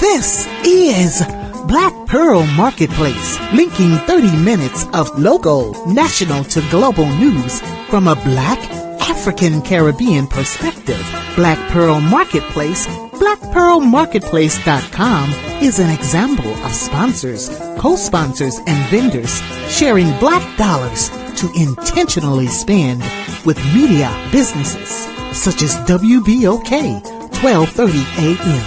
This is Black Pearl Marketplace, linking 30 minutes of local, national to global news from a Black African Caribbean perspective. Black Pearl Marketplace, blackpearlmarketplace.com is an example of sponsors, co-sponsors, and vendors sharing Black dollars to intentionally spend with media businesses such as WBOK 1230 AM.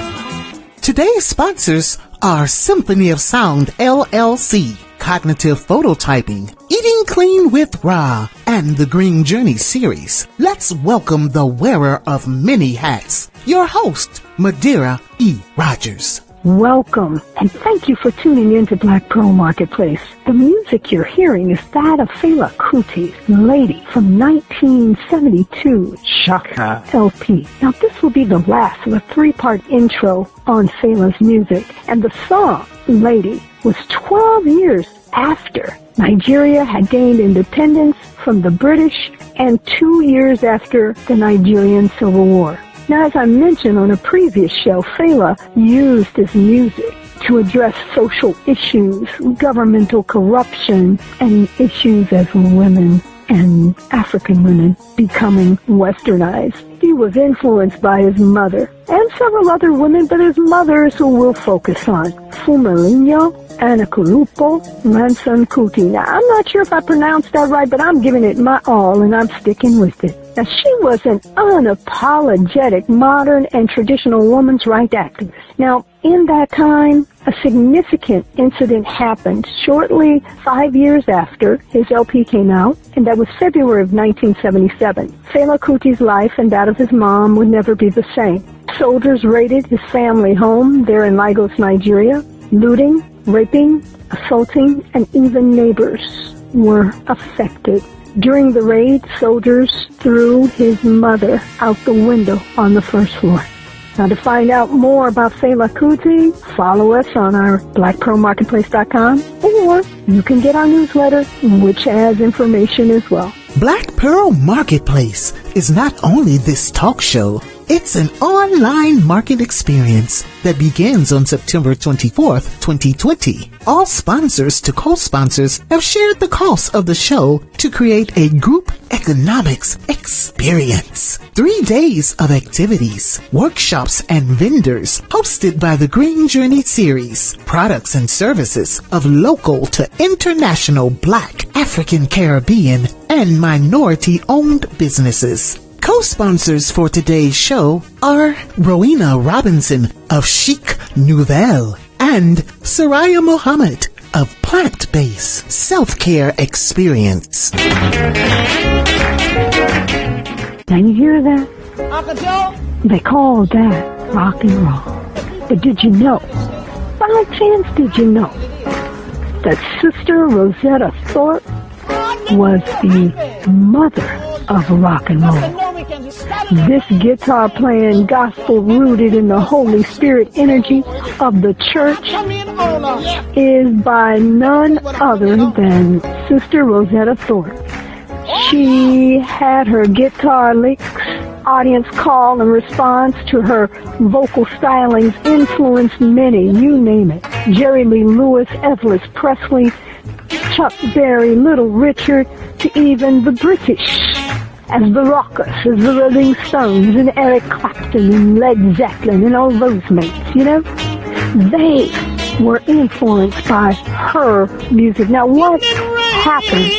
Today's sponsors are Symphony of Sound LLC, Cognitive Phototyping, Eating Clean with Ra, and the Green Journey series. Let's welcome the wearer of many hats, your host, Madeira E. Rogers. Welcome, and thank you for tuning in to Black Pearl Marketplace. The music you're hearing is that of Fela Kuti's Lady from 1972 Shaka LP. Now, this will be the last of a three-part intro on Fela's music, and the song, Lady, was 12 years after Nigeria had gained independence from the British and 2 years after the Nigerian Civil War. Now, as I mentioned on a previous show, Fela used his music to address social issues, governmental corruption, and issues as women and African women becoming westernized. He was influenced by his mother and several other women, but his mother is who we'll focus on. Fumalinho, Anakulupo, Manson Kuti. Now, I'm not sure if I pronounced that right, but I'm giving it my all, and I'm sticking with it. Now, she was an unapologetic modern and traditional women's rights activist. Now, in that time, a significant incident happened shortly 5 years after his LP came out, and that was February of 1977. Fela Kuti's life and that of his mom would never be the same. Soldiers raided his family home there in Lagos, Nigeria. Looting, raping, assaulting, and even neighbors were affected. During the raid, soldiers threw his mother out the window on the first floor. Now, to find out more about Fela Kuti, follow us on our blackpearlmarketplace.com, or you can get our newsletter, which has information as well. Black Pearl Marketplace is not only this talk show, it's an online market experience that begins on September 24th, 2020. All sponsors to co-sponsors have shared the cost of the show to create a group economics experience. 3 days of activities, workshops, and vendors hosted by the Green Journey series. Products and services of local to international Black, African, Caribbean, and minority-owned businesses. Co-sponsors for today's show are Rowena Robinson of Chic Nouvelle and Soraya Mohammed of PLANTBASE Self-Care Experience. Now you hear that? They call that rock and roll. But did you know, by chance did you know, that Sister Rosetta Thorpe was the mother of rock and roll? This guitar-playing gospel rooted in the Holy Spirit energy of the church is by none other than Sister Rosetta Thorpe. She had her guitar licks, audience call and response to her vocal stylings influenced many, you name it. Jerry Lee Lewis, Elvis Presley, Chuck Berry, Little Richard, to even the British, as the Rockers, as the Rolling Stones, and Eric Clapton, and Led Zeppelin, and all those mates, you know? They were influenced by her music. Now, what happened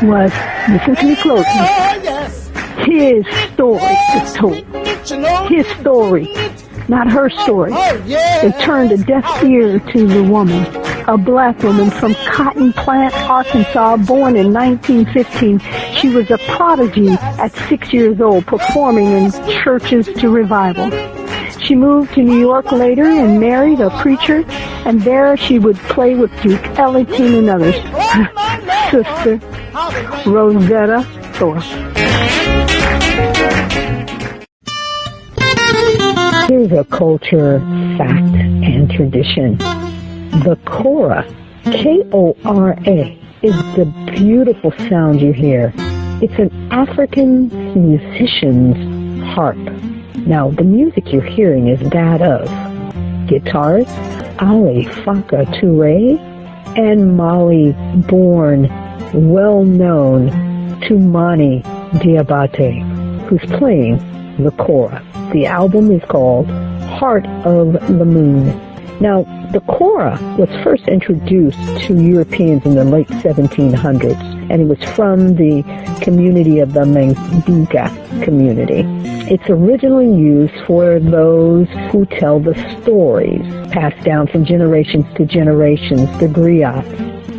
was, listen to me closely, his story is told. His story, not her story. They turned a deaf ear to the woman, a Black woman from Cotton Plant, Arkansas, born in 1915. She was a prodigy at 6 years old, performing in churches to revival. She moved to New York later and married a preacher, and there she would play with Duke Ellington and others. Sister Rosetta Thorpe. Here's a culture, fact, and tradition. The kora, K-O-R-A, is the beautiful sound you hear. It's an African musician's harp. Now, the music you're hearing is that of guitarist Ali Faka Touré and Mali-born, well-known Toumani Diabate, who's playing the kora. The album is called Heart of the Moon. Now, the kora was first introduced to Europeans in the late 1700s, and it was from the community of the Mandiga community. It's originally used for those who tell the stories, passed down from generations to generations, the griots,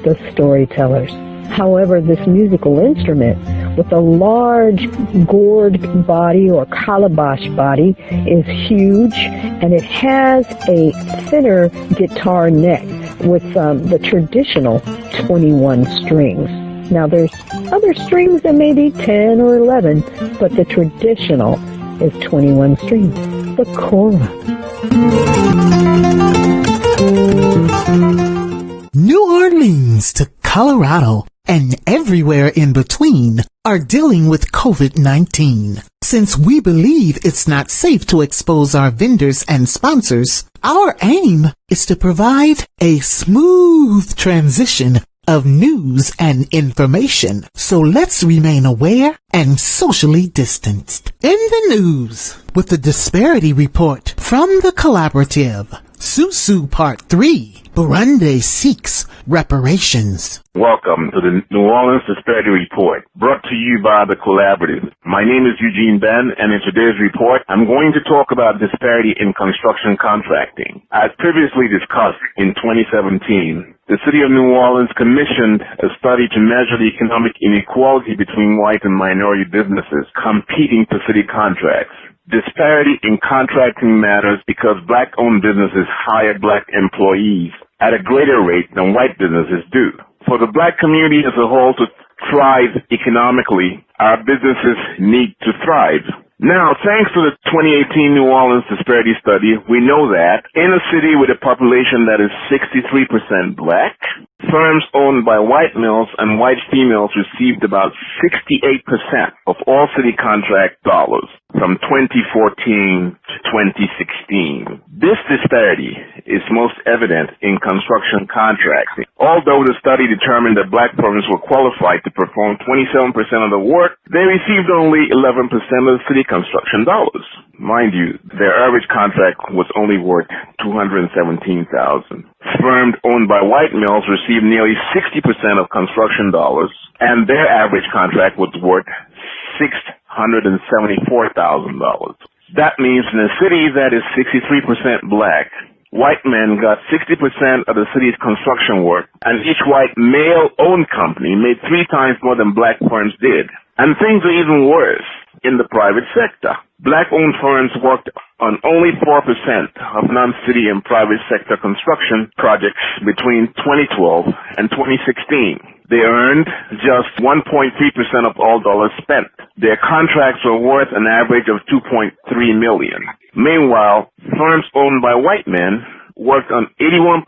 the storytellers. However, this musical instrument with a large gourd body or calabash body is huge, and it has a thinner guitar neck with the traditional 21 strings. Now, there's other strings that may be 10 or 11, but the traditional is 21 strings, the kora. New Orleans to Colorado and everywhere in between are dealing with COVID-19. Since we believe it's not safe to expose our vendors and sponsors, our aim is to provide a smooth transition of news and information. So let's remain aware and socially distanced. In the news, with the disparity report from the collaborative, Susu Part 3, Burundi seeks reparations. Welcome to the New Orleans Disparity Report, brought to you by the Collaborative. My name is Eugene Ben, and in today's report, I'm going to talk about disparity in construction contracting. As previously discussed in 2017, the City of New Orleans commissioned a study to measure the economic inequality between white and minority businesses competing for city contracts. Disparity in contracting matters because black-owned businesses hire black employees at a greater rate than white businesses do. For the black community as a whole to thrive economically, our businesses need to thrive. Now, thanks to the 2018 New Orleans Disparity Study, we know that in a city with a population that is 63% black, firms owned by white males and white females received about 68% of all city contract dollars from 2014 to 2016. This disparity is most evident in construction contracting. Although the study determined that black firms were qualified to perform 27% of the work, they received only 11% of the city construction dollars. Mind you, their average contract was only worth $217,000. Firms owned by white males received nearly 60% of construction dollars, and their average contract was worth $674,000. That means in a city that is 63% black, white men got 60% of the city's construction work, and each white male-owned company made 3 times more than black firms did. And things are even worse in the private sector. Black-owned firms worked on only 4% of non-city and private sector construction projects between 2012 and 2016. They earned just 1.3% of all dollars spent. Their contracts were worth an average of $2.3 million. Meanwhile, firms owned by white men worked on 81%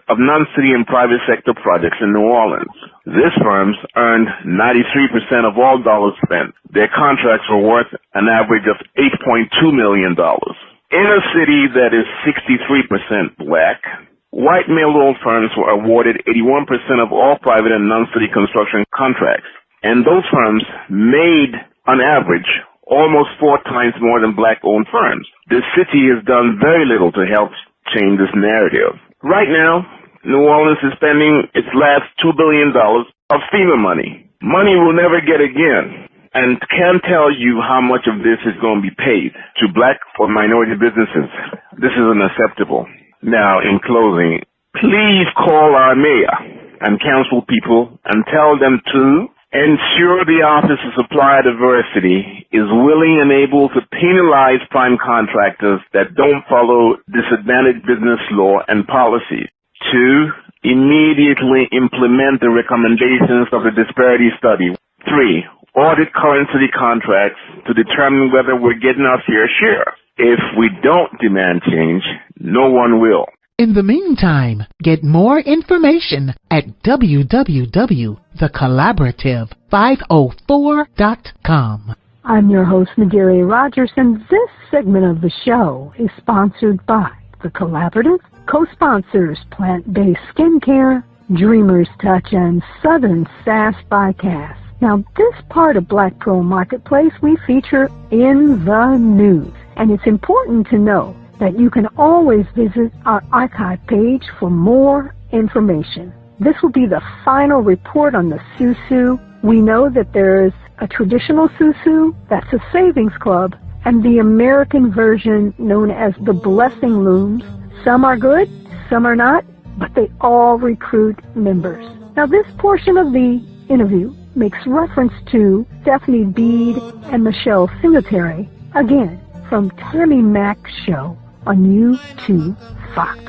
of non-city and private sector projects in New Orleans. These firms earned 93% of all dollars spent. Their contracts were worth an average of $8.2 million. In a city that is 63% black, white male-owned firms were awarded 81% of all private and non-city construction contracts, and those firms made, on average, almost 4 times more than black-owned firms. The city has done very little to help change this narrative. Right now, New Orleans is spending its last $2 billion of FEMA money. Money we'll never get again, and can't tell you how much of this is going to be paid to black or minority businesses. This is unacceptable. Now, in closing, please call our mayor and council people and tell them to ensure the Office of Supply Diversity is willing and able to penalize prime contractors that don't follow disadvantaged business law and policies. 2, immediately implement the recommendations of the disparity study. 3, audit current city contracts to determine whether we're getting our fair share. If we don't demand change, no one will. In the meantime, get more information at www.thecollaborative504.com. I'm your host, Nagiri Rogers, and this segment of the show is sponsored by The Collaborative, co-sponsors PLANTBASE Skincare, Dreamer's Touch, and Southern Sass by Cass. Now, this part of Black Pearl Marketplace we feature in the news, and it's important to know that you can always visit our archive page for more information. This will be the final report on the Susu. We know that there's a traditional Susu, that's a savings club, and the American version known as the Blessing Looms. Some are good, some are not, but they all recruit members. Now, this portion of the interview makes reference to Stephanie Bede and Michelle Singletary, again, from Tammy Mack's show on U2 Fox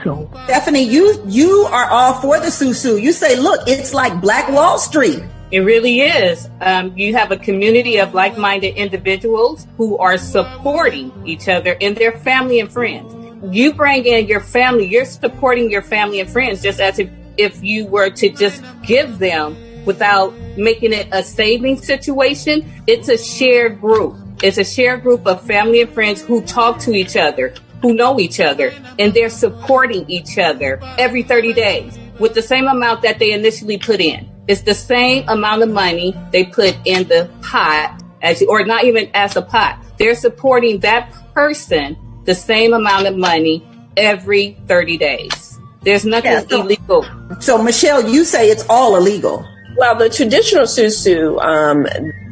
Soul. Stephanie, you are all for the Susu. You say, look, it's like Black Wall Street. It really is. You have a community of like-minded individuals who are supporting each other and their family and friends. You bring in your family, you're supporting your family and friends just as if you were to just give them without making it a saving situation. It's a shared group. It's a shared group of family and friends who talk to each other, who know each other, and they're supporting each other every 30 days with the same amount that they initially put in. It's the same amount of money they put in the pot, or not even as a pot. They're supporting that person the same amount of money every 30 days. There's nothing illegal. So, Michelle, you say it's all illegal. Well, the traditional Susu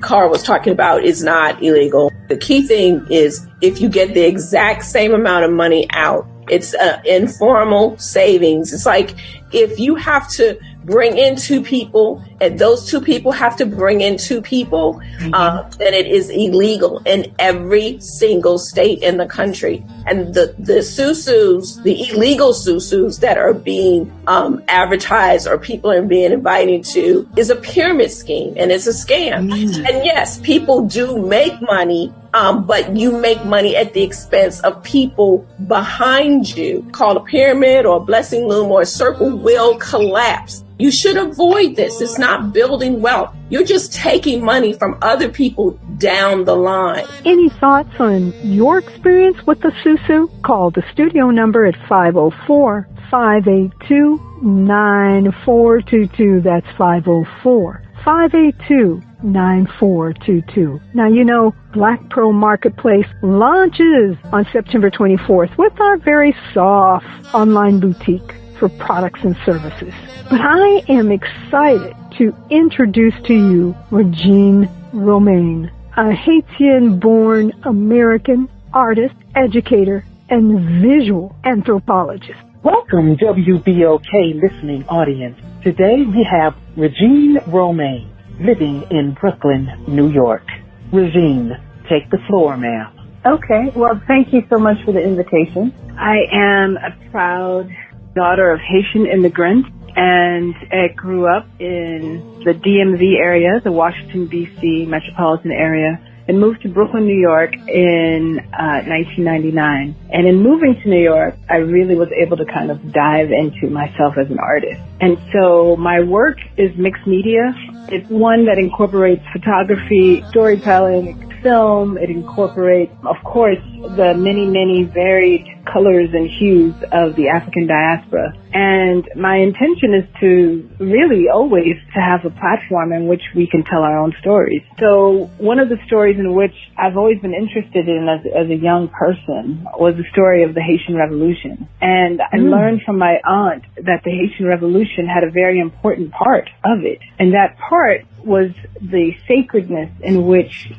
Carl was talking about is not illegal. The key thing is if you get the exact same amount of money out, it's informal savings. It's like if you have to bring in two people and those two people have to bring in two people, then it is illegal in every single state in the country. And the Susus, the illegal Susus that are being advertised or people are being invited to is a pyramid scheme and it's a scam. And yes, people do make money, but you make money at the expense of people behind you. Called a pyramid or a blessing loom or a circle will collapse. You should avoid this. It's not building wealth. You're just taking money from other people down the line. Any thoughts on your experience with the Susu? Call the studio number at 504-582-9422. That's 504-582-9422. Now, you know, Black Pearl Marketplace launches on September 24th with our very soft online boutique for products and services. But I am excited to introduce to you Regine Romaine, a Haitian-born American artist, educator, and visual anthropologist. Welcome, WBOK listening audience. Today we have Regine Romaine, living in Brooklyn, New York. Regine, take the floor, ma'am. Okay, well, thank you so much for the invitation. I am a proud daughter of Haitian immigrants, and I grew up in the DMV area, the Washington, D.C. metropolitan area, and moved to Brooklyn, New York in 1999. And in moving to New York, I really was able to kind of dive into myself as an artist. And so my work is mixed media. It's one that incorporates photography, storytelling, film. It incorporates, of course, the many, many varied colors and hues of the African diaspora. And my intention is to really always to have a platform in which we can tell our own stories. So one of the stories in which I've always been interested in as a young person was the story of the Haitian Revolution. And I learned from my aunt that the Haitian Revolution had a very important part of it. And that part was the sacredness in which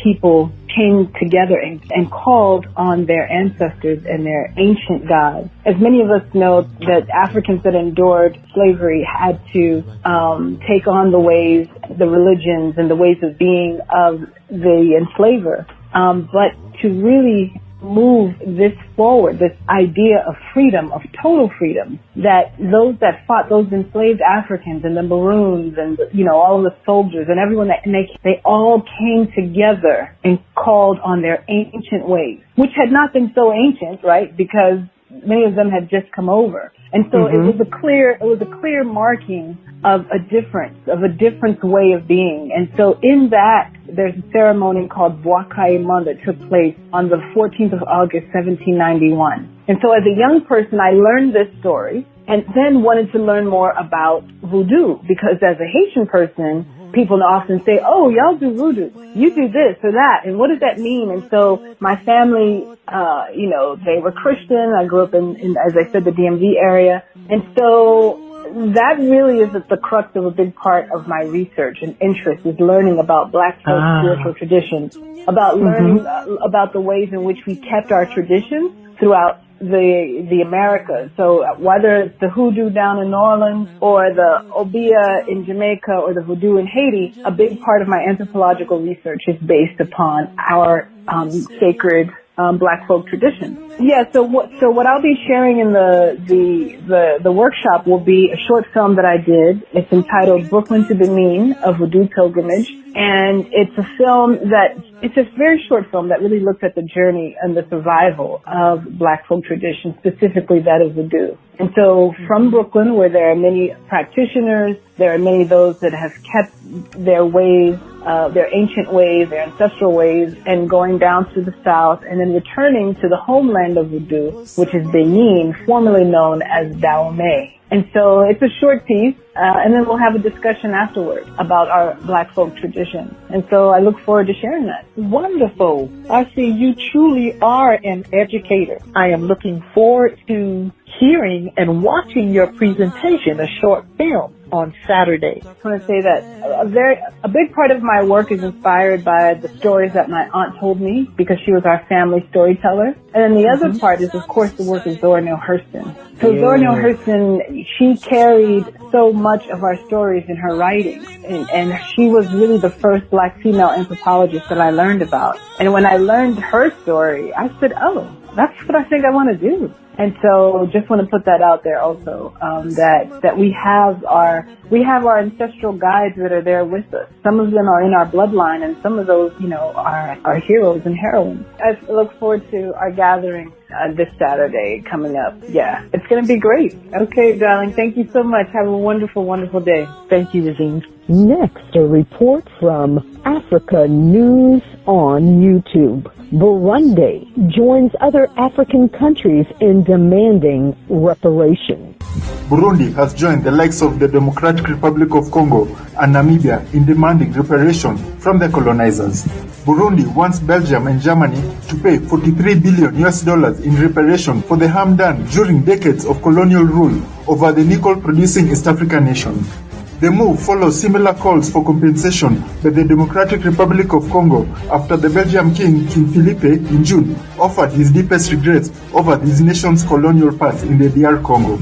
people came together and called on their ancestors and their ancient gods. As many of us know, that Africans that endured slavery had to take on the ways, the religions, and the ways of being of the enslaver. But to really move this forward, this idea of freedom, of total freedom, that those that fought, those enslaved Africans and the Maroons and, you know, all of the soldiers and everyone that, and they all came together and called on their ancient ways, which had not been so ancient, right? Because many of them had just come over. And so it was a clear marking of a difference way of being. And so in that there's a ceremony called Boakaimon that took place on the 14th of August, 1791. And so as a young person, I learned this story and then wanted to learn more about voodoo, because as a Haitian person, people often say, oh, y'all do voodoo. You do this or that. And what does that mean? And so my family, they were Christian. I grew up in, as I said, the DMV area. And so that really is at the crux of a big part of my research and interest, is learning about Black folk spiritual traditions, about learning about the ways in which we kept our traditions throughout the Americas. So whether it's the hoodoo down in New Orleans or the Obeah in Jamaica or the voodoo in Haiti, a big part of my anthropological research is based upon our sacred Black folk traditions. Yeah, so what I'll be sharing in the workshop will be a short film that I did. It's entitled Brooklyn to Benin, a Voodoo Pilgrimage. And it's a very short film that really looks at the journey and the survival of Black folk traditions, specifically that of voodoo. And so from Brooklyn, where there are many practitioners, there are many of those that have kept their ways, their ancient ways, their ancestral ways, and going down to the south and then returning to the homeland of voodoo, which is Benin, formerly known as Dahomey. And so it's a short piece, and then we'll have a discussion afterwards about our Black folk tradition. And so I look forward to sharing that. Wonderful. I see you truly are an educator. I am looking forward to hearing and watching your presentation, a short film, on Saturday. I just want to say that a big part of my work is inspired by the stories that my aunt told me, because she was our family storyteller. And then the other part is, of course, the work of Zora Neale Hurston. So Zora Neale Hurston, she carried so much of our stories in her writings, and she was really the first Black female anthropologist that I learned about. And when I learned her story, I said, oh, that's what I think I want to do. And so just want to put that out there also, that we have our ancestral guides that are there with us. Some of them are in our bloodline, and some of those, are heroes and heroines. I look forward to our gathering this Saturday coming up. Yeah, it's going to be great. Okay, darling, thank you so much. Have a wonderful, wonderful day. Thank you, Regine. Next, a report from Africa News on YouTube. Burundi joins other African countries in demanding reparations. Burundi has joined the likes of the Democratic Republic of Congo and Namibia in demanding reparation from the colonizers. Burundi wants Belgium and Germany to pay $43 billion in reparation for the harm done during decades of colonial rule over the nickel-producing East African nation. The move follows similar calls for compensation by the Democratic Republic of Congo after the Belgian King Philippe in June offered his deepest regrets over his nation's colonial past in the DR Congo.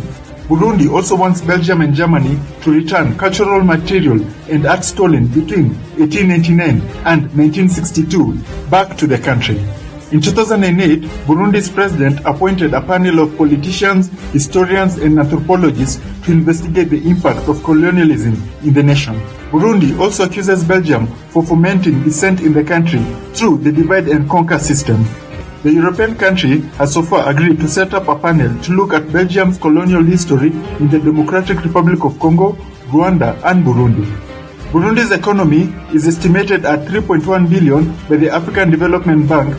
Burundi also wants Belgium and Germany to return cultural material and art stolen between 1899 and 1962 back to the country. In 2008, Burundi's president appointed a panel of politicians, historians, and anthropologists to investigate the impact of colonialism in the nation. Burundi also accuses Belgium for fomenting dissent in the country through the divide and conquer system. The European country has so far agreed to set up a panel to look at Belgium's colonial history in the Democratic Republic of Congo, Rwanda, and Burundi. Burundi's economy is estimated at $3.1 billion by the African Development Bank,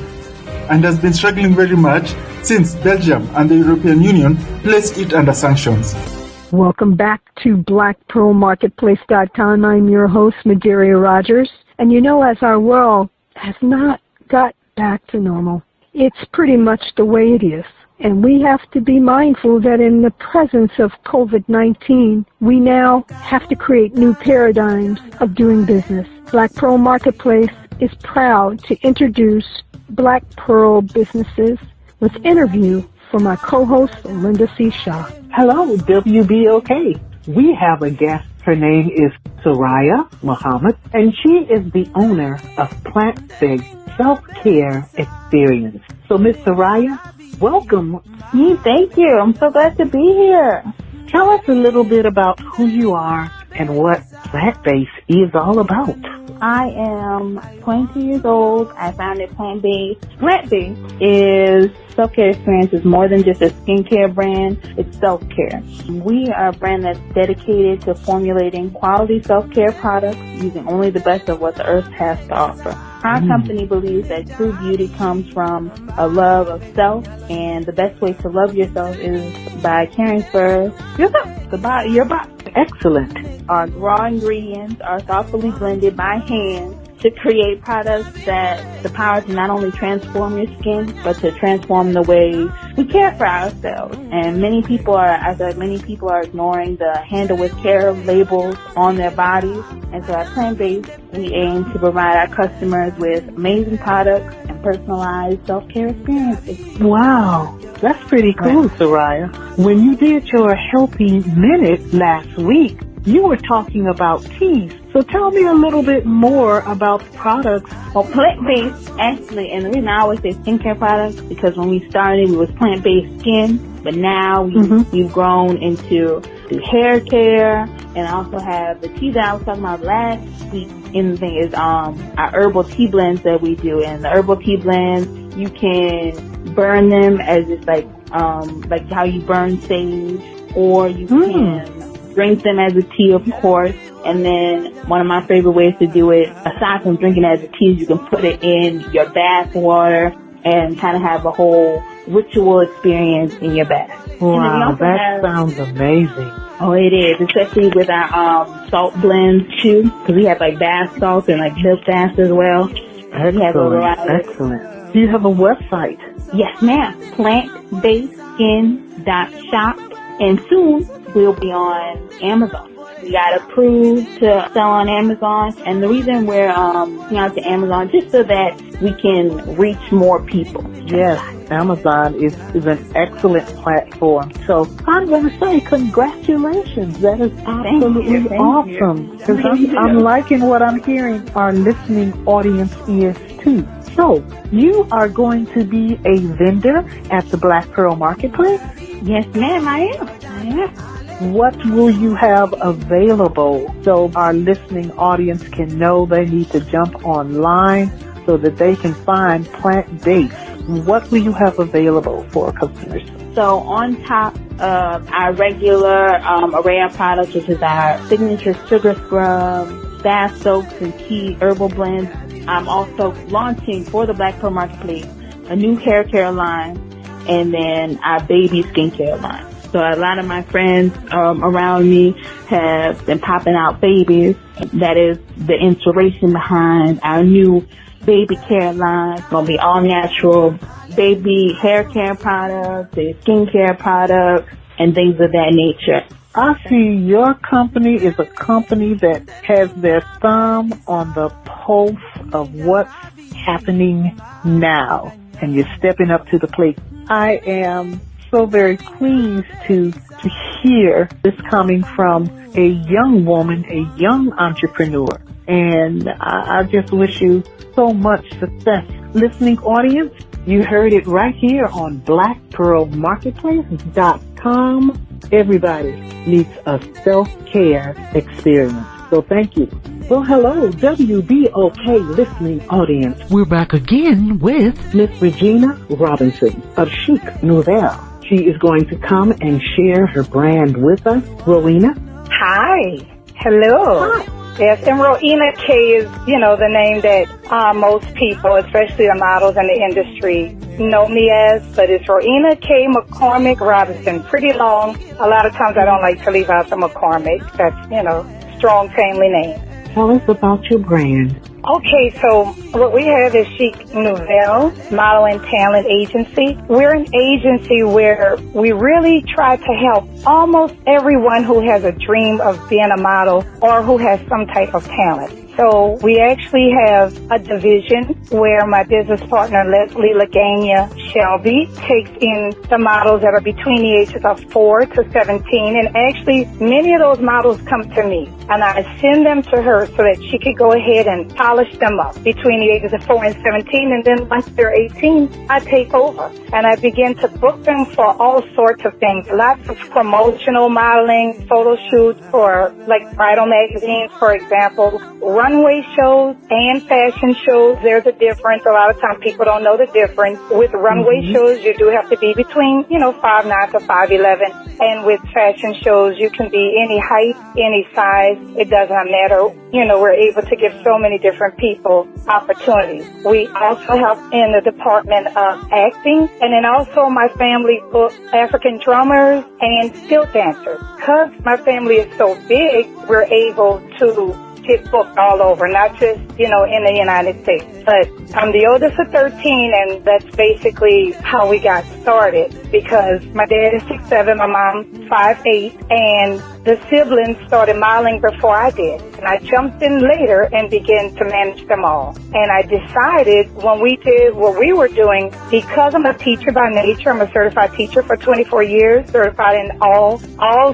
and has been struggling very much since Belgium and the European Union placed it under sanctions. Welcome back to BlackPearlMarketplace.com. I'm your host, Maderia Rogers. And as our world has not got back to normal, it's pretty much the way it is. And we have to be mindful that in the presence of COVID-19, we now have to create new paradigms of doing business. Black Pearl Marketplace is proud to introduce Black Pearl businesses with interview for my co-host, Linda C. Shaw. Hello, WBOK. We have a guest. Her name is Soraya Muhammad, and she is the owner of PLANTBASE Self-Care Experience. So, Miss Soraya, welcome. Thank you. I'm so glad to be here. Tell us a little bit about who you are and what PLANTBASE is all about. I am 20 years old. I founded PLANTBASE. PLANTBASE is self-care experience is more than just a skincare brand. It's self-care. We are a brand that's dedicated to formulating quality self-care products using only the best of what the earth has to offer. Our company believes that true beauty comes from a love of self, and the best way to love yourself is by caring for yourself, your body. Excellent. Our raw ingredients are thoughtfully blended by hand to create products that the power to not only transform your skin, but to transform the way we care for ourselves. And many people are ignoring the handle with care labels on their bodies. And so at PLANTBASE, we aim to provide our customers with amazing products and personalized self-care experiences. Wow. That's pretty cool, Soraya. When you did your Healthy Minute last week, you were talking about teas. So tell me a little bit more about the products. Well, plant-based, actually, and the reason I always say skincare products, because when we started, it was plant-based skin, but now we've grown into hair care, and I also have the tea that I was talking about last week. And the thing is, our herbal tea blends that we do. And the herbal tea blends, you can burn them as just like how you burn sage, or you can drink them as a tea, of course. And then one of my favorite ways to do it, aside from drinking it as a tea, is you can put it in your bath water and kind of have a whole ritual experience in your bath. Wow, that sounds amazing. Oh, it is, especially with our salt blends too, because we have like bath salts and like milk baths as well. Excellent. Do you have a website? Yes, ma'am. PlantBasedSkin.shop, and soon we'll be on Amazon. We got approved to sell on Amazon, and the reason we're going out to Amazon just so that we can reach more people. Yes, Amazon is an excellent platform. So I'm going to say congratulations. That is absolutely awesome. Because I'm liking what I'm hearing our listening audience is too. So you are going to be a vendor at the Black Pearl Marketplace? Yes, ma'am, I am. What will you have available so our listening audience can know they need to jump online so that they can find PLANTBASE? What will you have available for customers? So on top of our regular array of products, which is our signature sugar scrub, bath soaps, and tea herbal blends, I'm also launching for the Black Pearl Marketplace a new hair care line and then our baby skincare line. So a lot of my friends around me have been popping out babies. That is the inspiration behind our new baby care line. It's going to be all natural baby hair care products, skincare products, and things of that nature. I see your company is a company that has their thumb on the pulse of what's happening now, and you're stepping up to the plate. I am so very pleased to hear this coming from a young woman, a young entrepreneur. And I just wish you so much success. Listening audience, you heard it right here on BlackPearlMarketplace.com. Everybody needs a self-care experience. So thank you. Well, hello, WBOK listening audience. We're back again with Miss Regina Robinson of Chic Nouvelle. She is going to come and share her brand with us. Rowena? Hi. Hello. Hi. Yes, and Rowena K is, the name that most people, especially the models in the industry, know me as, but it's Rowena K. McCormick Robinson. Pretty long. A lot of times I don't like to leave out the McCormick. That's, strong family name. Tell us about your brand. Okay, so what we have is Chic Nouvelle Model and Talent Agency. We're an agency where we really try to help almost everyone who has a dream of being a model or who has some type of talent. So we actually have a division where my business partner, Leslie Lagania Shelby, takes in the models that are between the ages of 4 to 17. And actually, many of those models come to me. And I send them to her so that she could go ahead and polish them up between the ages of 4 and 17. And then once they're 18, I take over. And I begin to book them for all sorts of things. Lots of promotional modeling, photo shoots for like bridal magazines, for example, runway shows and fashion shows, there's a difference. A lot of times people don't know the difference. With runway shows, you do have to be between, 5'9" to 5'11". And with fashion shows, you can be any height, any size. It does not matter. We're able to give so many different people opportunities. We also help in the department of acting, and then also my family booked African drummers and stilt dancers. Because my family is so big, we're able to get booked all over, not just, in the United States. But I'm the oldest of 13, and that's basically how we got started, because my dad is 6'7", my mom 5'8", and the siblings started modeling before I did. And I jumped in later and began to manage them all. And I decided when we did what we were doing, because I'm a teacher by nature, I'm a certified teacher for 24 years, certified in all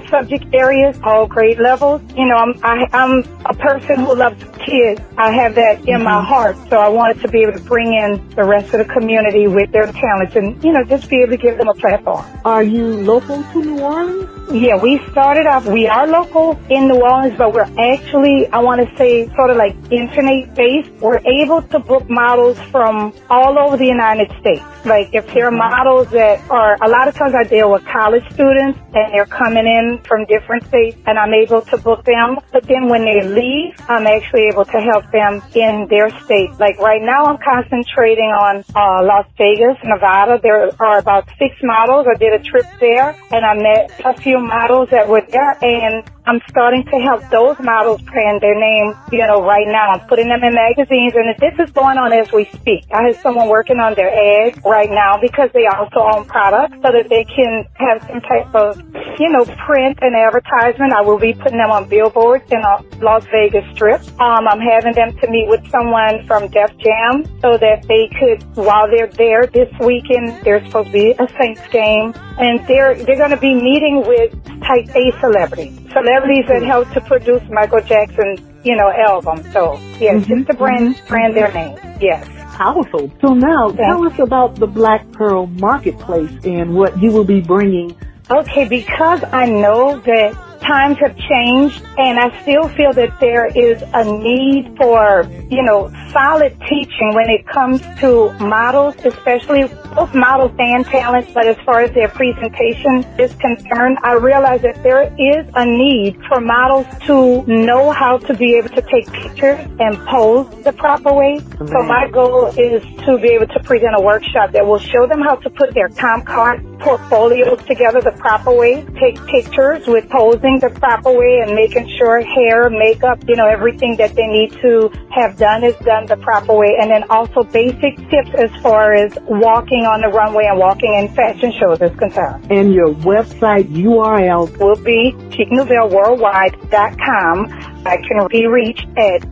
subject areas, all grade levels. I'm a person who loves kids. I have that in my heart. So I wanted to be able to bring in the rest of the community with their talents and, just be able to give them a platform. Are you local to New Orleans? Yeah, we started off, we are local in New Orleans, but we're actually, I want to say, sort of like internet-based. We're able to book models from all over the United States. Like, if there are models that are, a lot of times I deal with college students, and they're coming in from different states, and I'm able to book them. But then when they leave, I'm actually able to help them in their state. Like, right now, I'm concentrating on Las Vegas, Nevada. There are about 6 models. I did a trip there, and I met a few models that were there, and I'm starting to help those models brand their name, right now. I'm putting them in magazines, and this is going on as we speak. I have someone working on their ads right now because they also own products so that they can have some type of, print and advertisement. I will be putting them on billboards in a Las Vegas Strip. I'm having them to meet with someone from Def Jam so that they could, while they're there this weekend, there's supposed to be a Saints game, and they're going to be meeting with type A celebrities that helped to produce Michael Jackson's, album. So, yes, just to brand their name. Yes. Powerful. So now, tell us about the Black Pearl Marketplace and what you will be bringing. Okay, because I know that times have changed, and I still feel that there is a need for, solid teaching when it comes to models, especially both models and talent. But as far as their presentation is concerned, I realize that there is a need for models to know how to be able to take pictures and pose the proper way. Mm-hmm. So my goal is to be able to present a workshop that will show them how to put their comp card portfolios together the proper way, take pictures with posing the proper way, and making sure hair, makeup, everything that they need to have done is done the proper way. And then also basic tips as far as walking on the runway and walking in fashion shows is concerned. And your website URL will be chicnouvelleworldwide.com. I can be reached at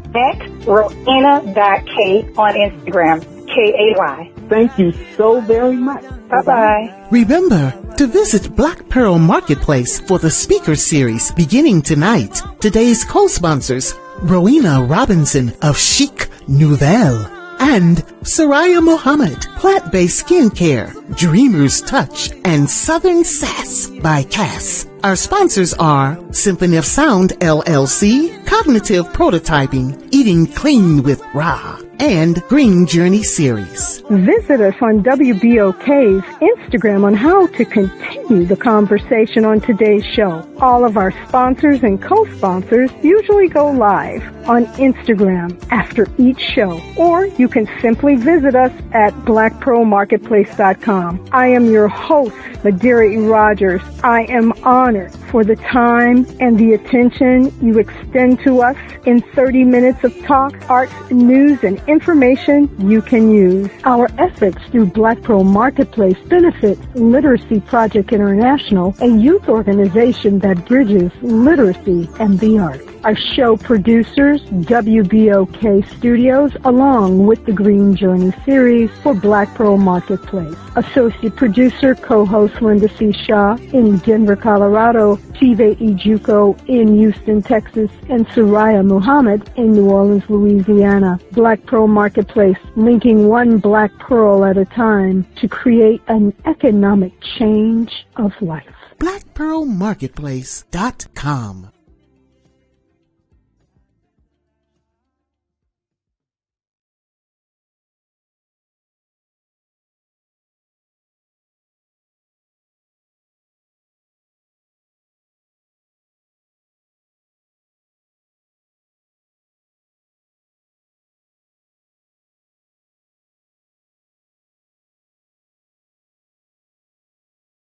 Rowena.K on Instagram, K-A-Y. Thank you so very much. Bye-bye. Remember to visit Black Pearl Marketplace for the speaker series beginning tonight. Today's co-sponsors, Rowena Robinson of Chic Nouvelle and Soraya Mohammed, Plant-Based Skincare, Dreamer's Touch, and Southern Sass by Cass. Our sponsors are Symphony of Sound LLC, Cognitive Prototyping, Eating Clean with Ra, and Green Journey Series. Visit us on WBOK's Instagram on how to continue the conversation on today's show. All of our sponsors and co-sponsors usually go live on Instagram after each show, or you can simply visit us at blackpearlmarketplace.com. I am your host, Madeira E. Rogers. I am honored for the time and the attention you extend to us in 30 minutes of talk, arts, news, and information you can use. Our efforts through Black Pearl Marketplace benefit Literacy Project International, a youth organization that bridges literacy and the arts. Our show producers, WBOK Studios, along with the Green Journey series for Black Pearl Marketplace. Associate producer, co-host Linda C. Shaw in Denver, Colorado, Chive Ijuko in Houston, Texas, and Soraya Muhammad in New Orleans, Louisiana. Black Pearl Marketplace, linking one black pearl at a time to create an economic change of life. BlackPearlMarketplace.com